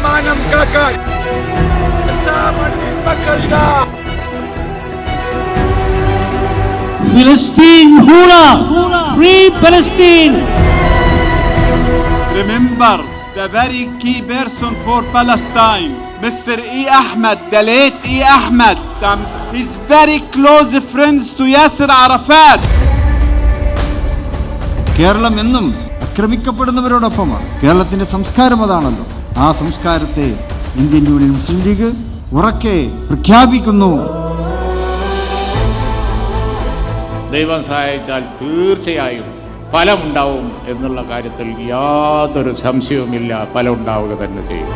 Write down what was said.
മാനം കാക്കാൻ Palestine Hula, free Palestine. Remember the very key person for Palestine, Mr. E. Ahmed, the late E. Ahmed. He's very close friends to Yasser Arafat. Keralam എന്നും ആക്രമിക്കപ്പെടുന്നവരോടൊപ്പമാണ്. കേരളത്തിന്റെ സംസ്കാരം അതാണല്ലോ. ആ സംസ്കാരത്തെ Indian union മുസ്ലിം league ഉറക്കെ പ്രഖ്യാപിക്കുന്നു. ദൈവം സഹായിച്ചാൽ തീർച്ചയായും ഫലമുണ്ടാവും എന്നുള്ള കാര്യത്തിൽ യാതൊരു സംശയവുമില്ല. ഫലം ഉണ്ടാവുക തന്നെ ചെയ്യും.